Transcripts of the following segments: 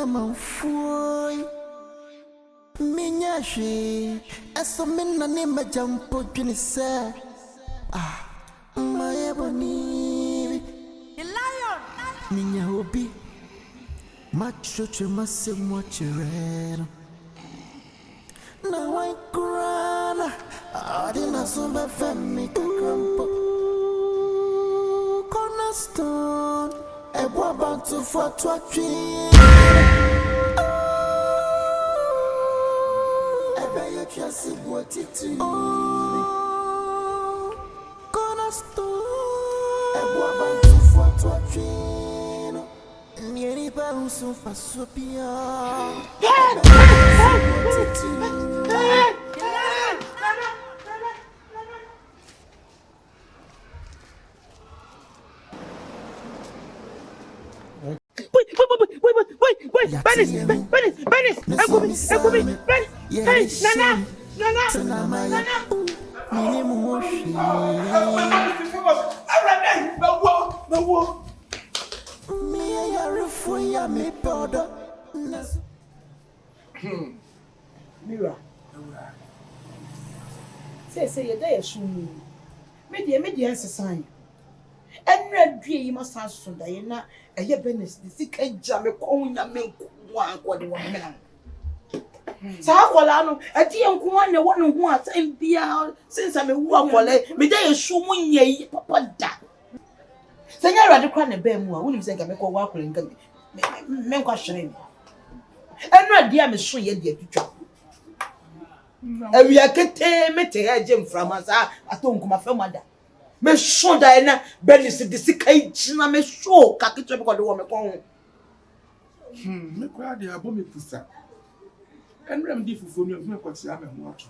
man fool. Minyashi, as a min and name a jump up in his sir. Ah, my ebony, the lion, Minya Obi, much such a massive watch red. Now I cry, I didn't some family crumple. Cornerstone, a about to for tree. Just what it is. Oh, cornerstone. A woman to for a train. Nearly bounce so fast, so beyond. Wait, Bernice, hey, Nana. Mira. Say your day is soon. Media sign. And red dream you must have so Diana, a year Bernice, the sick and jammy calling that milk one man. Sakolano, a dear one, the one who has MPL since I'm a walk, me day is soon ye, papa da. Senora de Cran and Bemwa, wouldn't say I make a walk and men questioning. And red dear Miss Shree, dear teacher. And we are getting me to hear Jim from us. I don't come from mother. Me show Diana Bernice the sick age, na me show Kakitra because the woman come. Me cry the abomi pusa. And rem di fufu mi me kwati ame ho ato.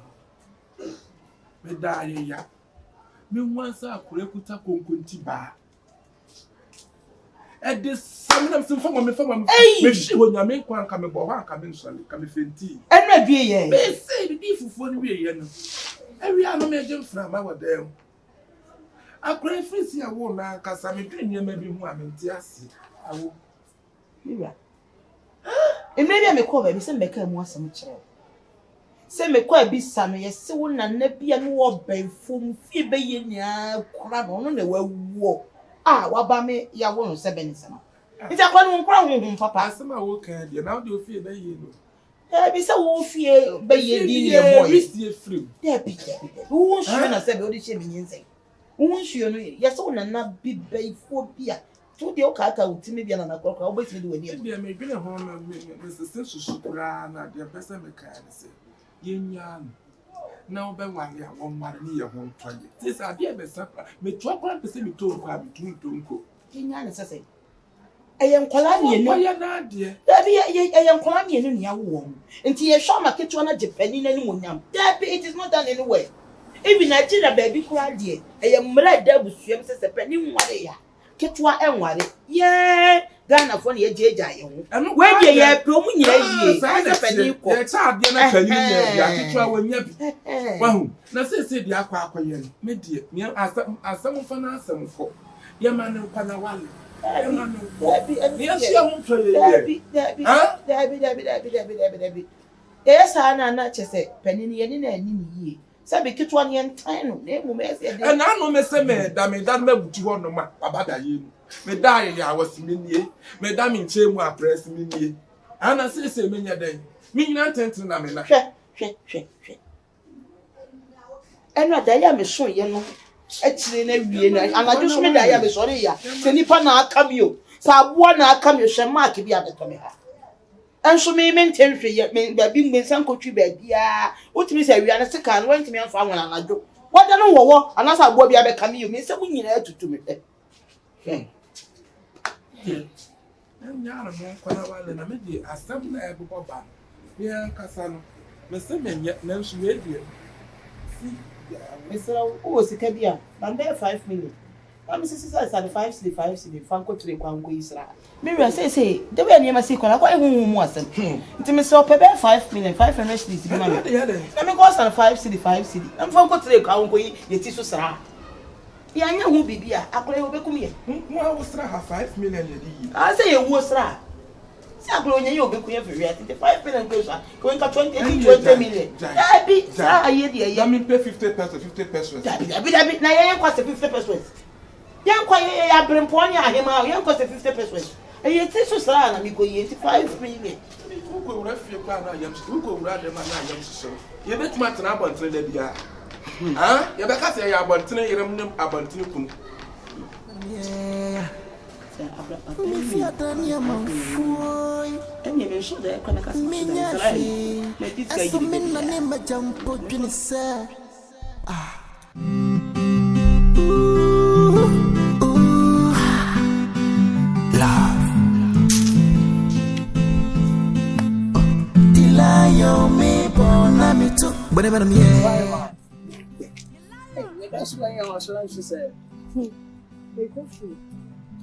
Me da ya. Me wansa akure kuta konkonti ba. E de samina me fama me shi wonya me kwa nka me bo ho anka me nsole ka me fenti. And na due ye. Me say di fufu ni we ye no. E wi anu me je fra ma wodem. Akure frisi awo na kasa me dwe nyema bi hu amenti ase awo. Mira. Maybe me call baby say me ka mu asem kire. Say me call bi sano ye se wo na na bia no wo benfom fie be ye nya kura no na wawo. Ah wa ba me ya wo no se Bernice no. Nti akwa no nkura honhom papa. Asema wo kan dia na wo de ofie be ye no. Bi say wo fie be ye di ye boy. Bi sie free. Debi. Wo hwe na se be wo de che me nyensen. Wo hwe no ye se wo na na bi benfo bia. To the okaka utimi bia na kwakwa obetimi de wani e me dwene ho na me se susukura na de pese me kan se yenya na obewale a wonware ni ye ho ntwaye ti sa de be sapa me to akwa pese me to nkwa me tuntunko yenya na sese eye nkwala ne no ya na de dabi eye nkwala ne no ne awo nti ye hwa market na Japani na ni monyam dabi it is not done anywhere even Nigeria baby kura de eye mra da busuam sese pani nware ya ketwa enware ye Ghana for ne jeja ye ho we de ye pro mu nyira yie asa pani ko ye cha de na pani ne ya ketwa wanya bi wahu na se de akwa ye no me de me asam fa na asam fo ye ma ne kwa na wale ye ma ne ko ye sia ho twa ye dabi yes na chese pani ne ye ni na ani ni yie sabe ketwa ne entan no na emu me se de na no me se me da mabuti ho no ma abada ye mu me da ye awasimi nie me da me nche mu apress mi nie ana se me nya dan mi nyina tenten na me na hwe enu da ya me so ye no akire na wie na anaju so me da ya me so re ya se nipa na aka mi o sa aboa na aka mi hwe mark bi abeto me ha enso me maintain hwe ye me ba bi ngbensan kotwi ba bia utimi se wi ana se kan wantimi anfa anwona anaju wada no wowo anasa aboa bi abeka mi o me se mu nyina atutu me nyara mo kwa na wale na me de asam na ebo ba ya kasa no me se me nya na nso we die Mr. O sika bia na be 5 million am say 5 cedi fanko tire kwanko isra me say the way na say kwa kwa ehu mu asem nti me say o pe be 5 million 500 cedis bi ma me na me go san 5 cedi am fanko tire kwanko yi yeti so sra ya nya hu bibia akore obekum ye mo awusra ha 5 million ye di I say ye wo sra Sabronya, you'll be queer for 5 million closer. Going to 20 million. I beat I pay 50 pesos. Now, I cost 50 pesos. Young quiet, I bring pony him out, young cost 50 pesos. And you take so sad, and you go 85 million. Who go ref your car? Who go rather than I am so. You bet my turn up until the year. Ah, you better say about 10 about 2. Yeah. If you are done, your mouth, and you should have come across me. As a min, I name a jump up in his love. Delayo me, Bonami too. Whatever I'm here. That's why I was like to say.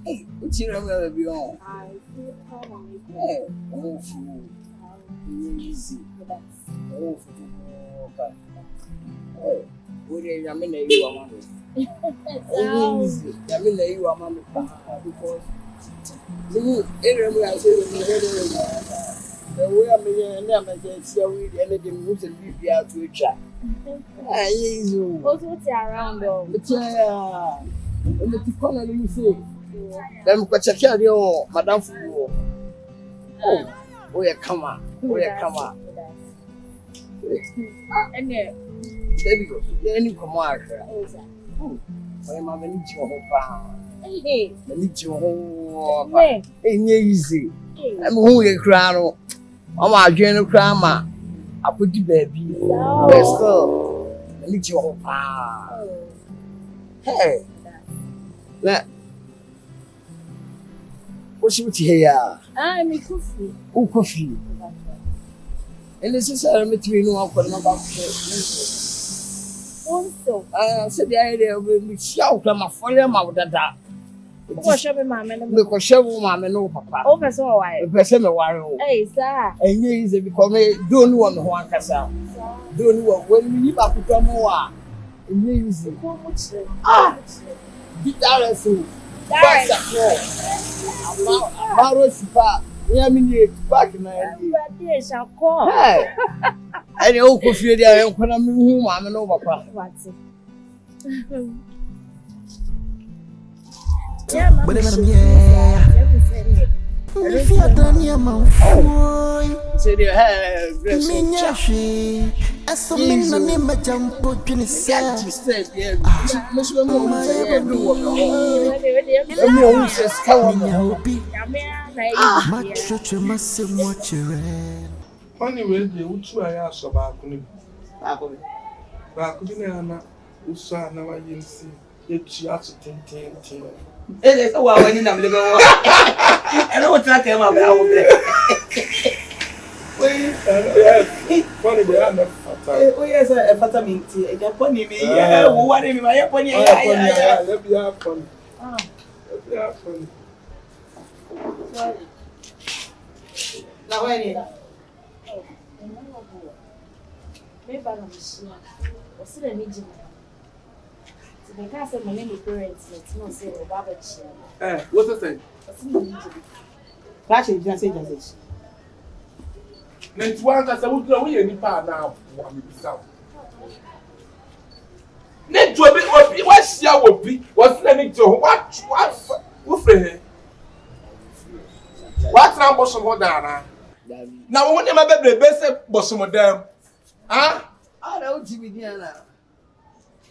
Hey, what's your name be on? I feel calm. Hey, oh, easy. Oh, hey, what are you? I mean, you are money. Oh, easy. I mean, you are money because I say, the way I'm here, and I'm against you, anything moves and leave you out to each other. I use you. What's around though? Yeah. And the corner you say, then go check out your madam for you. Oh, yeah, come on. Oh, yeah, come on. And there you go. Then you come out. Oh, I'm going to need your whole hey, I need your whole ain't easy. I'm who you crown. I'm a general crama. I put you baby. Let's go. I need your whole hey. What's with here? I'm a coffee. Oh, coffee. And this is a material no one about also. I said the idea of me shout my follow my dada. What's your mamma? Because show mamma no papa. Over so why? The person of one. Hey, sir. And you easy because me don't want one casa. Don't want when we back to come more. Easy. Ah! That is Marosipa, we are in back in I shall call. I don't feel there and when I'm home, I'm an over. whatever I'm here. If you are done, your mouth, say they have Minyashi. As a min, I name a jump up in his Funny way, they would try us about me. Bakuna, Usa, now I didn't see it. She has to think. It is a while when I'm living. I know what's not came up out there. Funny, they are not fatal. Oh, yes, a fatamint. A Japoni, yeah, what am I upon you? Let me have fun. Let me have fun. Now, when maybe I'm sure. What's the need? The castle, my name is parents, let's not say a babbage. What's the thing? Actually, just say this. Then one that's a wood away any part now. Need to be what's your would be? What's the need to what? What's now, Bosom Modana? Now, when you have a best Bosom Modam, ah, I don't see me here.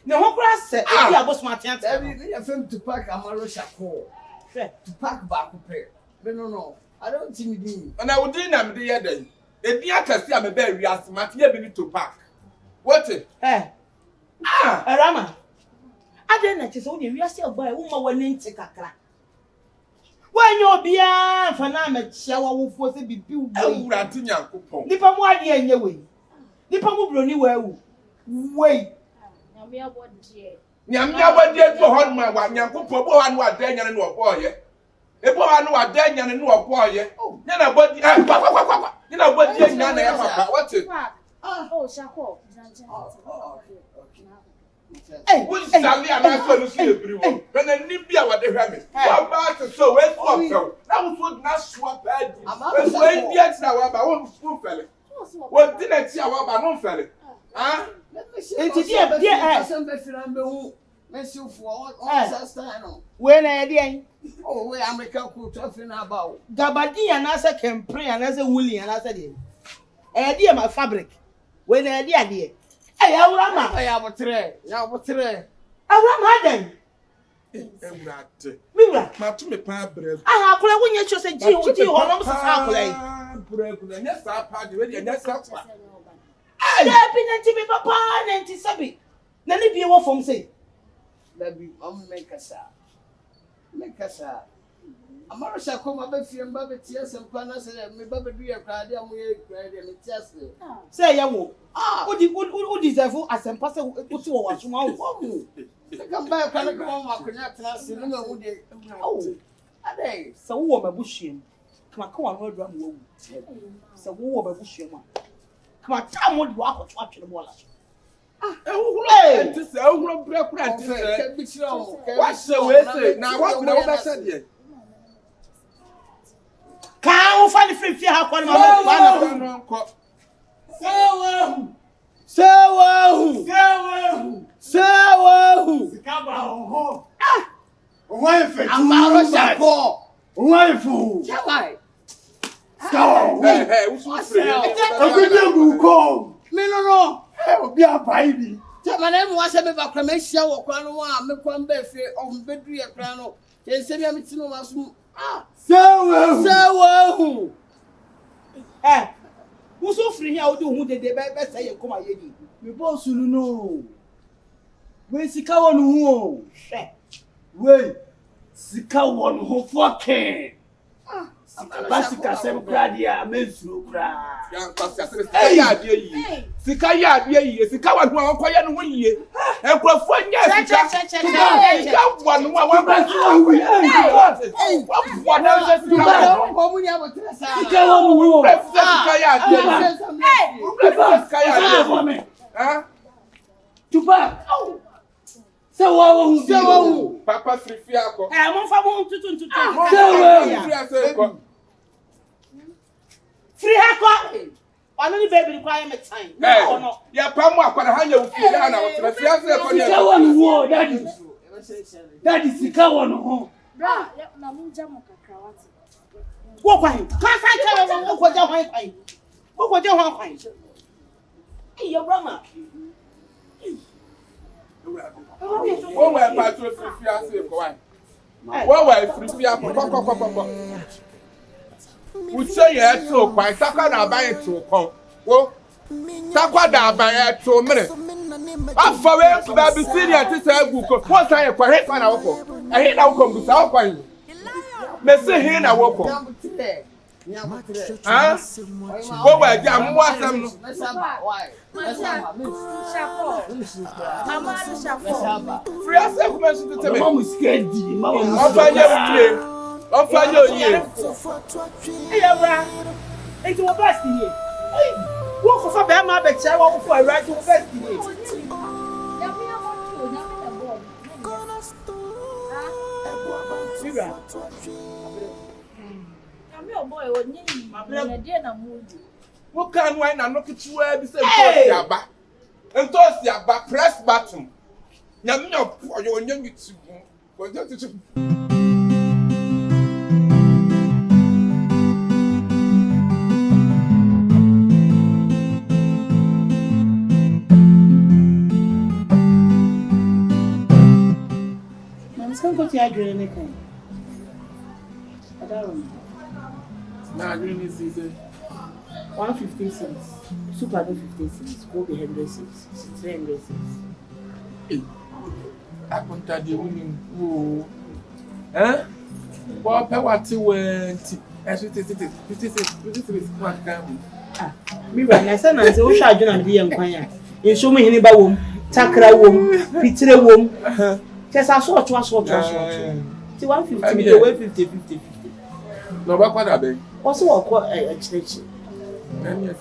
No, what grass said, I was my chance. Everything I film to pack a Marosha call. To pack back a pair. But no, I don't see me. And I would do them the other day. If you can see I'm a very asthmatic, you need to pack. What it? Rama. I didn't just only we are still by woman when in Chicaka. When you're beyond Fanama, shower will force it be built. Oh, Ratinia coupon. Nipper, why dear in your way? Nipper will run anywhere. Wait. Nyamia body to hold my one, Yanko Popo and what then and no boy. A boy and what then and no boy. Oh, then a body, you know what, what's it? Oh, Shako. Who's Sally and I saw you see everyone. When a Nibia were the rabbit. What about the so where's what? That was what not swap bad. I'm going yet now about one school fellow. What didn't see our banon fellow? Huh? It's dear, some Messi for all when I did. Oh, where I'm a couple talking about. Gabadi and Asa can pray and as a woolly and as a dear. Idea my fabric. When I did. Hey, Awurama. I have a tray. Awurama then. Mira. Matu me pa bread. I have when you just say, Gee, or almost a half bread. Yes, I party with you. Yes, I been to me, papa, and to Sabi. Then if you want from say, Baby, make us out. Make us out. I'm not sure come up with you, Baby Tears and Panas and me, Baby, be a crowd, and we cried and it's say, Yawo. Who deserve as a pastor put you watch my home? Come back, I come on, I cannot ask you, no, would you? Oh, a day. So, warm a bushing. Come on, hold drum. So, warm a bushing. Come on, time would walk watching the wall. Hey, to say, oh, what's the way? Now, what would I say? Can't find the free fear. How can I? Be a baby. My name was a proclamation or Crano, make one birthday on bedroom crano. They say, I'm so Eh, who's so free here? Who did the best say you come a lady? we both know. Where's the cow on who? Wait, Sika one who fucking. Basika sem kradia mezu kra. Sika ya die sika wa ho akoya no yie. Enkrofo nya sika. Sika wa no wa ba su. Wa na sika Ko mu ni abotra sa. Sika wa no wo. Sika ya die. Sika ya die. Ah? Tupa. Sawa. Papa frifia ko. Mo fa mo tutu. Sawa. Free hako. Only baby require me time. No. Ya pamu akwara hanya ufie na wotra fiase ko ni. Sikawa no wo daddy sikawa no ho. Bra, na munja mo kakra wati. Wo kwan. Ka sa kere wo ko ja hwan kwan. Wo ko ja hwan kwan. Eh, your brother. Wo wa pa to fiase ko wan. Wo wa frifia ko. Uche ye to kwa takwa da ban to kon wo takwa da ban to mre afa we ba bi senior ti say gu ko wo say kwa he fa na wo ko he na wo ko bu sa wo kwa yi me se he na wo ko ah wo wa ja mo asam no free asem ko me so to tebe Mama skedi mama Ofa yo ye. Hey, bra. It's your best here. Hey, walk for be ma be chere walk for right to best here. What can why na no kitu e bi say entosi aba press button. Nyam nyo oyo onyo nyitu. Onyo tutu. What you are doing anything? I don't know. Now, doing this is 150 cents. Super 50 cents. Go be 100 cents. 300 cents. Hey, I can't tell the women who. Eh? What what you went? Mira, na say na say o sha adwena de yen kwan ya. Enso mu hini ba wom, takra wom, pitire wom. Kesa so. Ti 150 me the way 50. No ba kwada be. O so wo ko achirechi. Anya.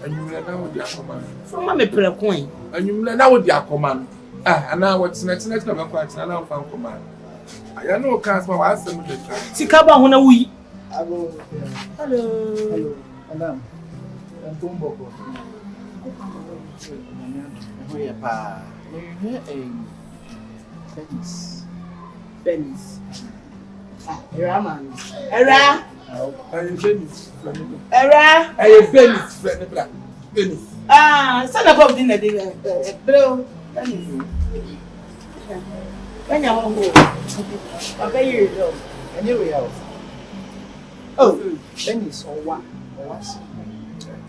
Anyumle na wo di akoma. Fama me pere kwan. Anyumle na wo di akoma. And now what's next to the quite an alpha command. I know cast my wife. Sikaba hona wi. Hello. Hello. Madam. Tumbo. Where pa? Bernice. Era man. Era. Bernice. Era. Bernice. Bernice. Son of dinner. Bro. Bernice. When you want to go, I'll pay you. Anyway, oh, Bernice or what?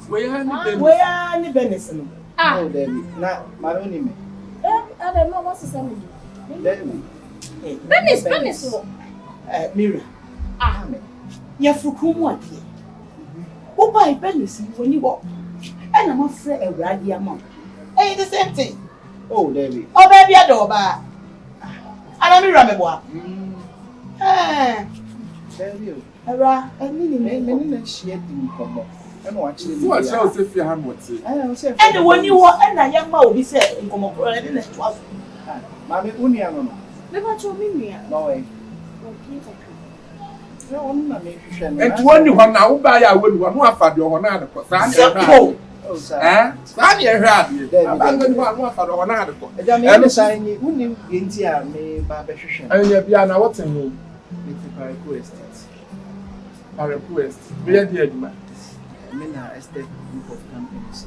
Where are the Bernice? Oh, Debbie. Not my own name. I don't know what's the same. Debbie. Bernice. Mira. You're for whom what? Who buy Bernice when you walk? And I'm afraid a radi amount. Ain't the same thing. Oh, Debbie. Oh, baby, I don't buy. And I'm a boy. Debbie. Era, I mean, she had been come. I know actually. What else if you have what? And when you walk, and a young man will be said in come up in the 12. Mammy, Uniano. Never told me. No way. And when you want now, buy a wood, one more for your honor. Oh, sir. I'm your hand. I'm going to for the honor. I'm saying you wouldn't India may barbecue. And you're beyond what's in you. Request. I request. We are the man. I mean, a state group of companies.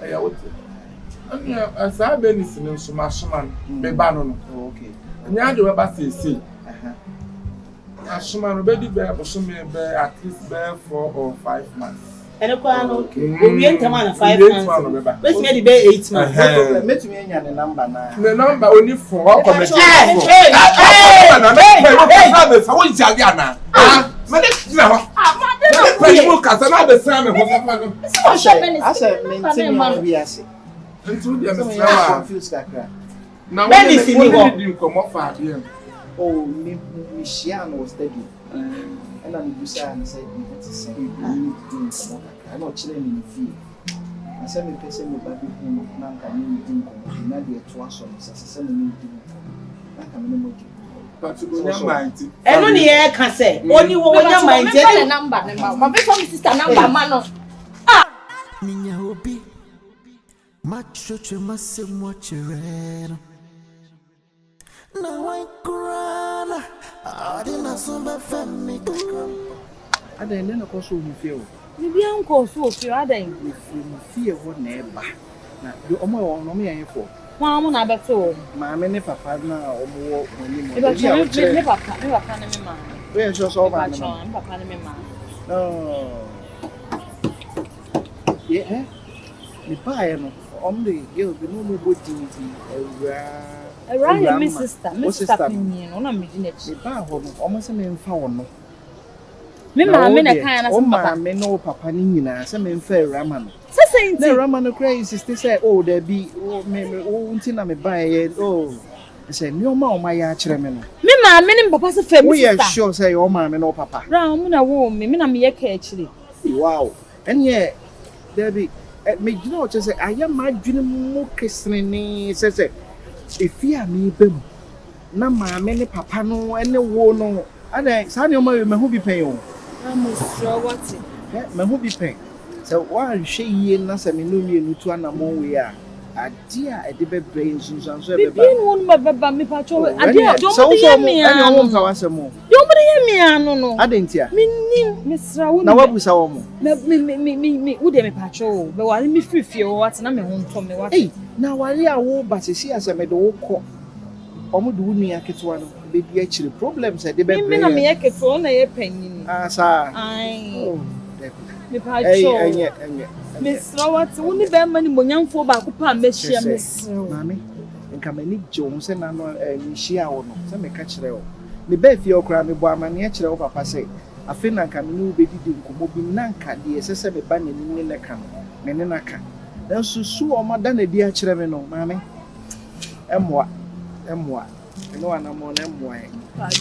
I would. As I've been listening to my shaman, be banon. Okay. And you do about see. A shaman already bear for some at least bear 4 or 5 months. And a crown, we enter man 5 months. Let's make the bay 8 months. Let me a number now. The number only for Hey, oh, Michiano was steady. And I'm saying, I'm not chilling in the field. I said, me person me baby home, now can you do? Now the twice on us, as I said, me do. Now can you do? But you go mind. And only air can say, only one mind. The number, my best sister number, man. Minya obi macho chemase mwachireno na wankurana adina somba femi kakrampo Ada ene na koso mu fie o Ni bi an ko so fi ada yin fie ho na eba na do omo wo no me yan fo wa mo na beto maame ne papa na omo wo oni mo e ba che me papa na me ma we so so ba na me papa na me ma no yeah ni pa no omde girl bi no mo bodi Ewra my sister me no na me di na chi ni pa ho no omo se me mfa wo no me ma me na kan na some papa me no papa ni nyina se me mfa ewra ma no se nti na ewra ma no cry sister say oh there be me unti na me buy oh say ni o ma ya kire me no me ma me ni papa se fa me sister we sure say o ma me no papa ra mo na wo me na me ye ka akire wow enye there be me gina o say aya ma dwene mo kesene ni say efia me bem na ma me ni papa no ene wo no ada sa ni o ma me hu bi pen o I'm sure what it. Me hu bi pen so one hwe yie na se me no mi enutu anamon we a ade a ede be brain sunsan so e be ba bi won ma beba me pa cho ade o mo de ye me ane o mo fa wasemo yo mo de ye me anu no ade ntia me ni me sra wo na wabusa wo mo me wo de me pa cho be wale me frifie wo wat na me ho nto me wat eh na wale a wo ba sesi aseme de wo ko omo de wuni aketwa no be bi a chire problems e de be brain me na me aketo na ye panyin sa ai oh me pa cho enye Miss Rawat, woni be mani monyamfo ba ko pa me hia Miss Mami nka mani jo se na no mi hia wo no se me ka kire wo me ba fie okra me bo amane kire wo papa se afi na nka me no be didi nkomo bi na nka de se me ba nani ni ne ka me ne na ka dan susu o ma da na di a kire me no mami emwa no ana mo na emwa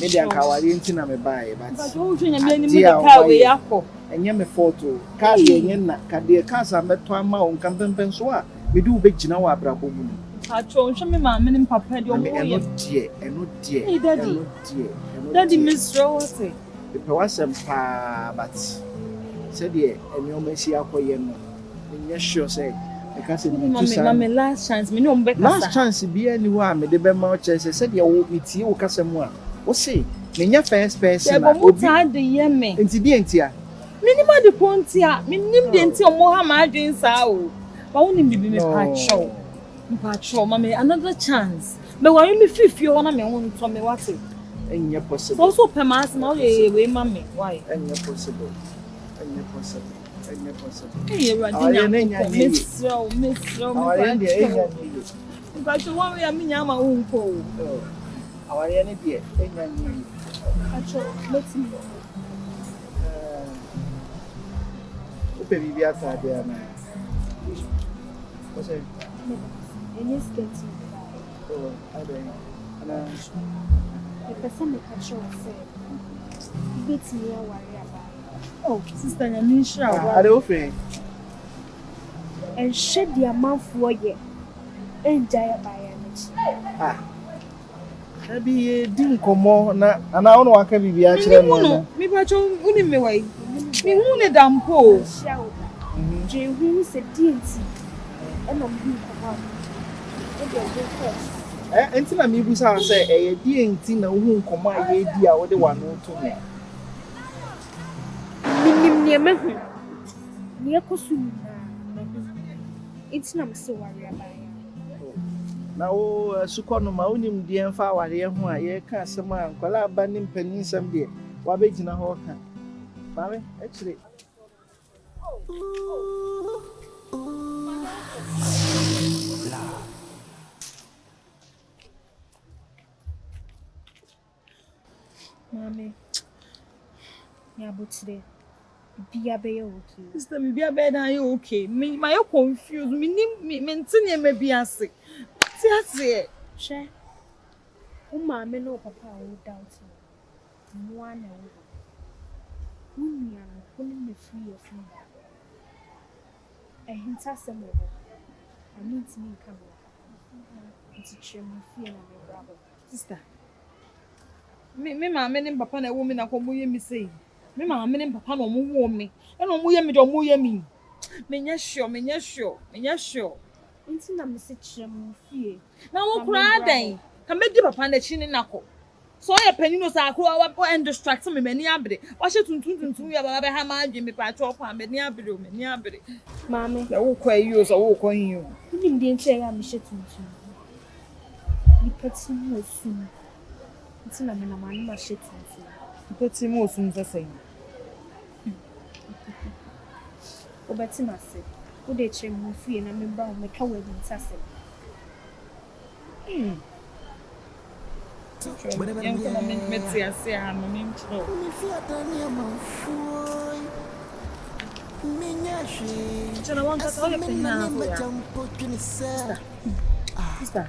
me de nka wari nti na me ba e but o twa nya me ni me ka we yakọ enye me photo ka de enye na ka de ka sa meto ama o nka pempen so a me du be gina wa abrabọ mu Patrol, show me my men papa. You're dear. Hey, Daddy. Daddy, Miss Rose. The person, but said, dear, and your messy up for you. Yes, sure, say. Because my last chance, me no better. Last chance to be anyone, me the Bema Chess said, you will meet you, Casamua. What say? Minya first person, but tired the yeme. And to be entia. Minima de Pontia, minim de until Mohammed doing so. But only be patrol, mammy, another chance. But why you me fifth you want me on to me what it? And you're possible. Also, Pemas, no way, mammy. Why? And you're possible. And you're possible. Hey, Miss Row, but you want me, I mean, I'm my own pole. Our enemy, Let's me. Baby, we are there, man. What's it? And it's getting oh, I don't know. The person may catch you say, beats me a worry about. Oh, sister, I'm in shower. I don't think. And shed the amount for you. And die by energy. Maybe didn't come more, and I don't know what can be actually. Maybe I told me way. Me who ne dampo. Je who said DNT. And I'm being come. Until I maybe say a DNT no who come my idea or the one who told me. Minim near Kosu. It's not so worry about it. Now, Sukono Maunim, dear and Fawa, here, who I can't some man, Kola Banning Penny some day. What big in a hawk? Mammy, actually. Mommy, yeah, but today, be a bear okay. Sister, me be a bed are you okay? Me, my confused. Me maintain me be a sick. See, Share. Oh, mamma, no papa will doubt you. One who pulling me free of me. A hint as a mobile. I need to make come up. To cheer me fear and my brother. sister. Me mama ne papa na wo me na ko mo ye mi sei. Me mama ne papa na mo wo me. E no mo ye me do mo ye mi. Menya sure. Nti na me se kyerɛ mu fie. Na wo kura dan. Ka me di papa na chi ne nako. So ya pani no sa akro wa and distract me mani abre. Wa hye tuntun ya baba be ha ma adwe me pa chop pa mani abre. Mama. Na wo kwa yi o so wo kwa yi o. Ni ndi nche ya me hye tuntun. Ni pati mo sum. Nti na me na ma hye tuntun. Pati mo sum sesai. Obeti na se. Wo de kyerɛ mu fie na me bra wo me ka wa bi ntase. Eu também meti assim a mão me tirou. Já não anda só olha na rua. Está.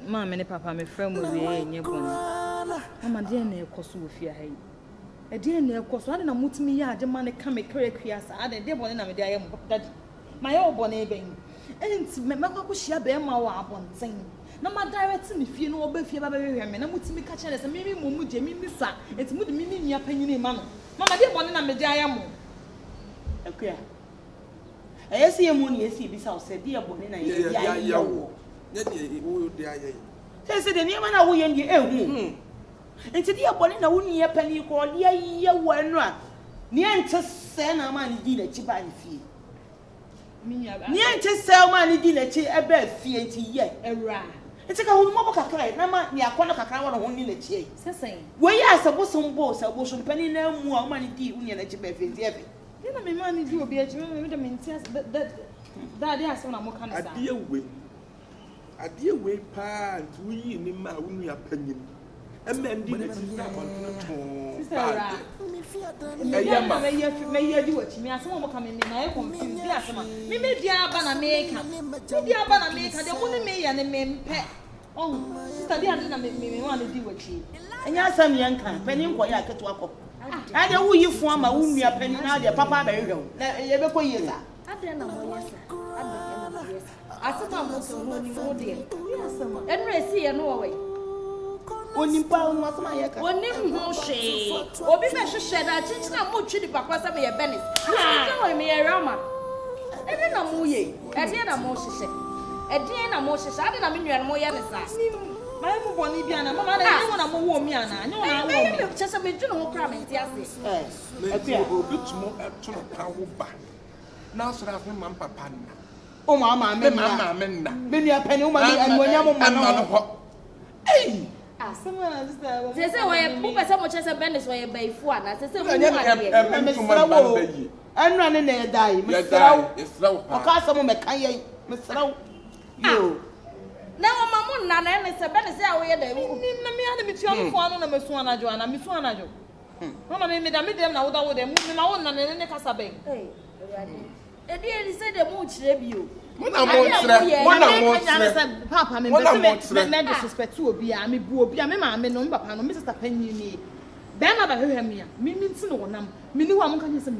Mama ne papa me frɛ mo wie nye bon. Mama de na ekoso ofie ha yi. E de na ekoso ade na mutumi ya ade ma ne ka me kere kuasa ade de bone na me de ayem dadi. Ma ye obone e ben. Enti me makwa ko hia be ma wa abonten. Na ma direct me fie no oba fie ba hwehwe me na mutumi ka kere se mimi momu je mimi sa. Enti mu de mimi nia panyini ma no. Mama de bone na me de ayem. Ekua. Ayesi ye mu ni esi bi sa o se de bone na ye ya wo. Ye de wo de aye. Se de niam na wo ye ndi ehu. Enti de bone na wo ni pani ko de ye wo anu a ne ente se na ma ni di na chi ba ni fie. Ne ente se ma ni di na chi e ba fie enti ye ewra. Enti ka hu mo kakra na ma ni akọ na kakra wo no ho ni na chi. Sesen. We ya asabo sombo sabo so pani na mu a ma ni di wo ni na chi ba fie enti efe. Ni na me ma ni di obi a chi me de menti that dey aso na mo kan sa. Adie we pa ntu yi ni ma wo nu apanyin. Ndi na ti na kontinu to. Sister, me ye di wachi me asem mo kan me na e confuse bi asem a. Me di aba na meka. Me di aba na meka de mo ne me ya ne me mpe. Oh, sister di ade na me wa ne di wachi. Enya asem ye nkan, pani nko ya keto akọ. I don't know you form a woman, your penny now, your papa very well. You ever call you that? I don't know, yes, I said, I'm not so dear. And Racy and Norway. Only pound was my echo. One name no shade. Or be measure shed, I teach them more chili papa, some of your Bernice. I me a rama. And then I'm mooye. And then I'm more she said. And then I'm more she said, I mean, you are more yanisa. My bonny piano, Mamma, I want a more miana. No, I will just a bit of cram and yes. A bit more up to a power back. Now, so I've been my papa. Oh, Mamma, many a penny woman and when you're man. Hey! Someone understand. They say, why poop as much as a Bernice way by one. I said, I'm running there, die. Mr. Castle, Mr. You. Now, Mamma, Nana, and Mr. Bernice, where they will me on Miss Juana Joanna, Miss Juana Jo. Mamma made me them now without them moving my own and then the Casabe. Hey, they said the moon debut. When I'm Papa, I'm disrespect to be a me boo, be a mamma, no, Papa, no, Mr. Penny. Ben, I heard me, means no one, me knew I'm going to say,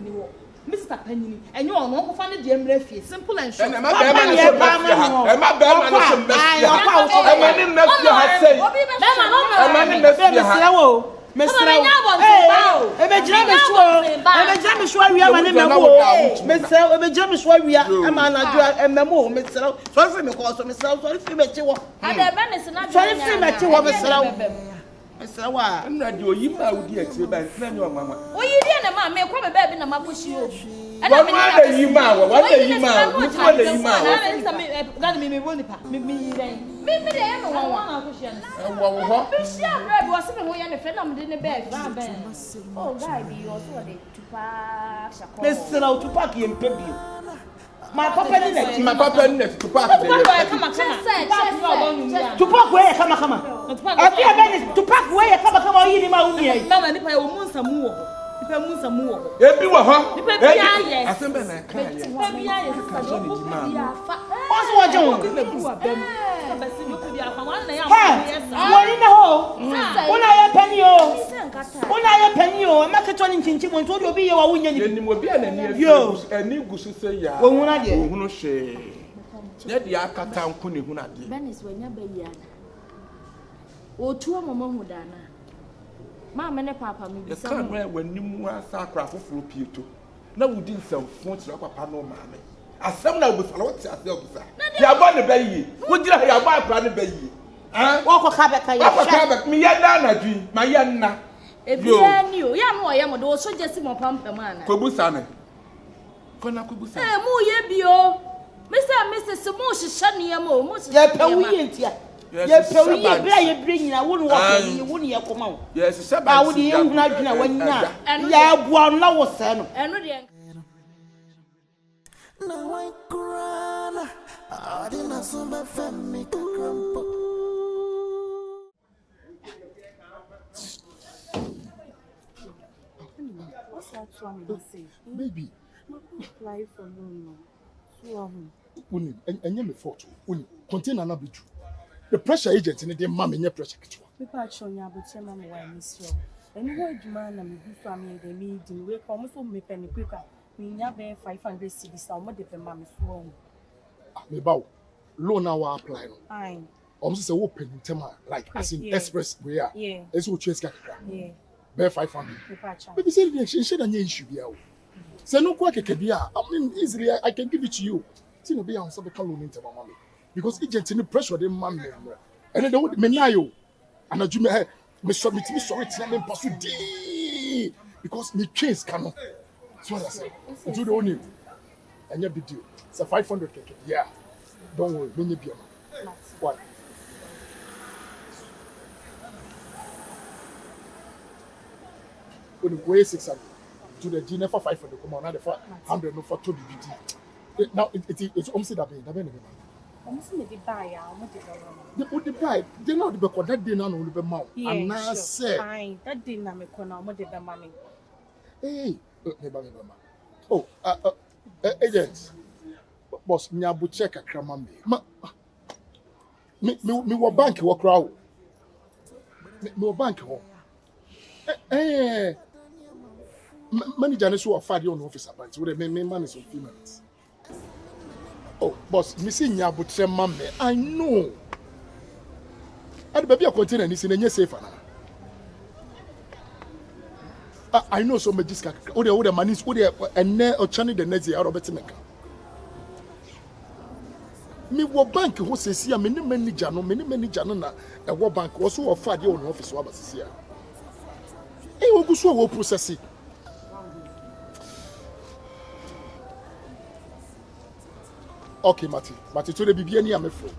Mr. Penny, and you are not funded the embrace, simple and short. And my Mr. I'm not doing you out here to buy your mamma. Oh, you didn't, mamma, may come back in a mapush you. And what are you, mamma? What are you, mamma? What are you, mamma? That me won't pass me. Maybe they are one cushion. I was sitting away and a friend of the bed. Oh, guy, you also to pass. Mr. Tupaki and Pebby. My papa didn't to pack. To pack where, come on. To pack where, come on, eating my own. Mamma, if I will move some more. If I move some more. If you were her, yes. What's what you what in the hole? When I penny, I'm not turning chinchim when told you be your winning. You will be a new goose say, yeah, when I did, who no share. Let the Akatan Kuni Huna. Bernice, when you're baby. Oh, 2 Mamma Dana. Mamma and Papa, me somewhere when you were sacrificed for Pito. No, we didn't sell phones to Papa no mamma. As someone with a lot of yourself. You are born a baby. Would you have a brother baby? Walk a habit, me, Yana, dream, my Yana. If you knew, young boy, I'm also just more pump a man. Kobusane. Konakubusa. Mo yebio. Mr. and Mrs. Samosh Shaniamo, most yes, bring I wouldn't walk you wouldn't come out. Yes, I would even not know when now. And yeah, one now son. And now I cry. I didn't so my family grandpa. What's that one say? Baby. Apply for loan. So Uni, and you me photo. Uni, container na biju. The pressure agent in the mammy near pressure. people are showing you about your mama why miss you. And what man and me family they meeting we come so me penny quicker. Me never 500 cedis or more the mammy so. Me bow. Loan now apply. Aye. Say open in tema like as in express we are. Yeah. It's what you get. Yeah. Bear 500. Maybe say the exchange and issue be out. Say no kwa kekebia. I mean easily I can give it to you. See no be on some loan into my mommy. Because agent in pressure them mammy. And then they would menayo. And I do me submit me sorry to them pursue D because me case cannot. That's what I say. Do the only and you big deal. It's a 500 keke. Yeah. Don't worry, when you be on. What? When you weigh 600 to the dinner for 500, come on, now the 400 no for 2 BBD. Now it's almost that way. Almost me the buy, the buy. They know the because that dinner no will be mouth. And now say, fine. That dinner me corner, I'm the money. Hey, oh, agent, boss, me abu check a cramambi. Me wo bank wo crowd. Me wo bank ho. manager is so afraid your office apart. So the main man is on 3 minutes. Oh, boss, Missy Nyabutre Mamma, I know. And baby, a container is in a safe. I know so much. All the money is and or channel the next year out of Betimeka. Me wo bank who says here many manager no na a wo bank also offered your office wa basia. E wo go so wo process. Okay, Mati to the bibia ni amefro.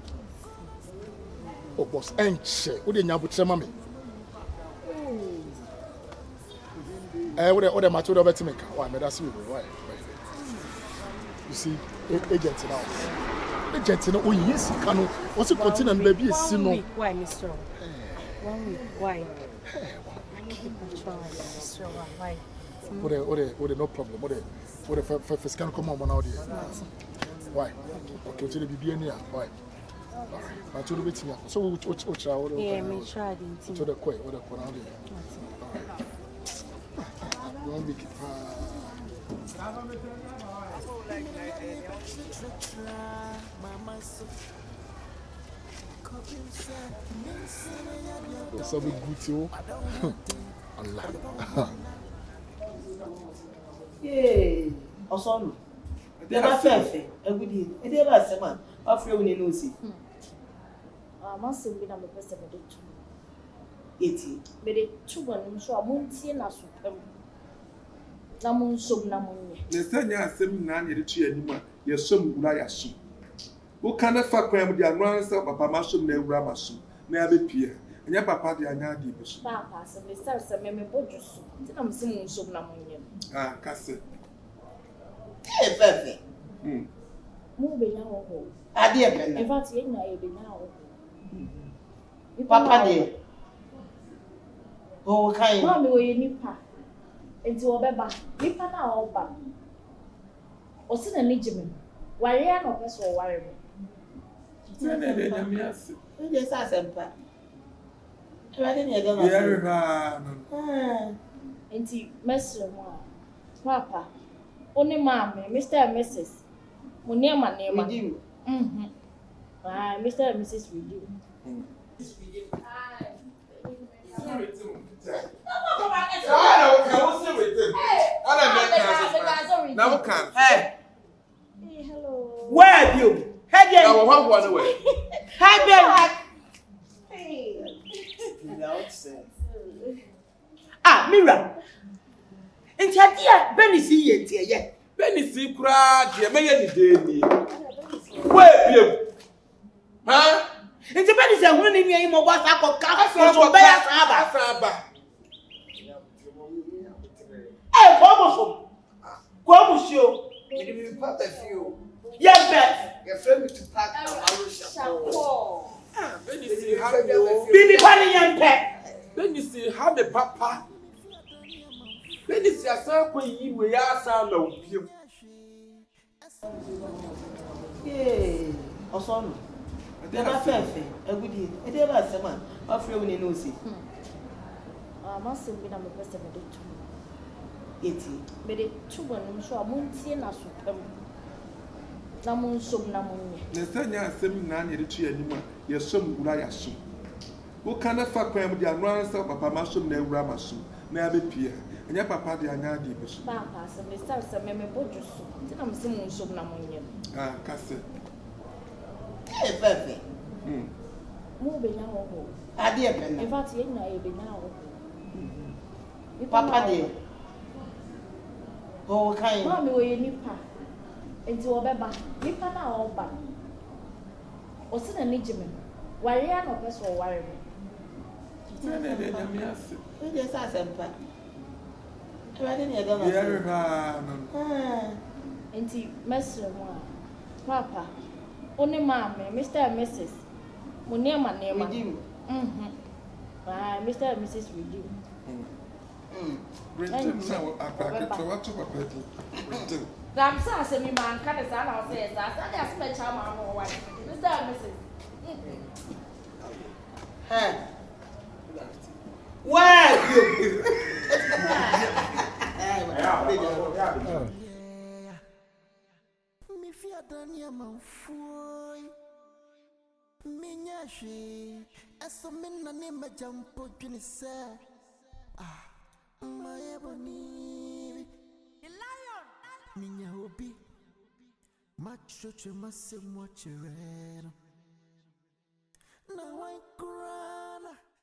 Oh boss, enche. Wo de nyabutre ma me. What the matter of Betimeka? Why, Medasi? Why? You see, agent now. Agent now, oh yes, Kano. What's the continent, baby? Is no. Why, Mr. 1 week? Why? Mr. Why? What no problem. What the first can come on out here? Why? Okay, to the BBN. Why? Alright, I told you bit. So which yeah, me try it. To the quay, what the corner. Don't be so be good too. Allah. Yay. Osono. Never fair. Egudi. E dey ba sema. Afre we no see. Must be na me person me dey 80. Me dey 2 wan so amuntie na supem. Na mun so na mun ye. Ne sanya asem na ne de tu anim a ye som wura ya so. Wo kana fa kwam de anwan sa papa ma som na wura ma so. Na abepie. Anya papa de anya de be so. Papa se me star se me bodu so. Ti na mse mun so na mun ye. Ah, kase. Fefe. Mu be nya ho. Ade e be na. In fact, ye na ye be nya ho. Papa de. Oh, kai. Ma me wo ye nipa. Enti wo beba. Nipa na wo ba. O se na ni jime. Ware ya no peso ware me. Ne me ase. E dey sa sempa. Ewade ne do na. Ye ra no. Enti mesre mo a. Papa. Oni mama, Mr. and Mrs. Mo nema. Redeem. Ah, Mr. and Mrs. Redeem. Now can. Hey. Hello. Where are you? Hey, yeah. Now one away. Hey, baby. Hey. Without sense. Ah, Mira. Enti adia Bernice yentie ye. Bernice kura de me ye ni de ni. Where biem? Ha? Enti Bernice hunu ni nwa yi mo boss akoka so be ya saba. Eh, Kwa musho. Me papa fio. Yes, bet. Your friend me to pack our Ah, Bernice have no. Bini pani yempe. Bernice have the papa. Bernice asa kwa yi we asa na obiem. Eh, Osono. Never fefe. Egudi. E dey ba sema. Afre we no see. Must be na me person me dey 80. Me dey 2 wan so amuntie na supem. Na mun so na mun ye. Ne sanya asem na ne de tu anim a ye som wura ya so. Wo kana fa kwam de anwan sa papa ma som na wura ma so. Na abepie. Anya papa de anya de be so. Papa se me star se me bodu so. Ti na mse mun so na mun ye. Ah, kase. Eh, fefe. Mu be nya ho. Ade e be na. In fact, ye na ye be nya ho. Papa de. Oh, kai. Ma me wo ye nipa. Enti wo beba. Nipa na wo ba. O se na ni jime. Ware ya no peso ware me. Ne me ase. E dey sa sempa. Ewade ne do na. Ye ra no. Enti mesre mo a. Papa. Oni mama, Mr. and Mrs. Mo nema. Redeem. Ah, Mr. and Mrs. Redeem. Return now apaka to what to papa do. Return. Ram sa se mi man ka de sa na o se sa. Sa dey aspe cha ma mo wa. Mr. and Mrs. Where you? Me fear Dania Manfoy. Minyashi, as so men a name a jump up in his say. Ah, my ebony. Lion, Minya Hobi. Much such a massive watcher. Now I cry.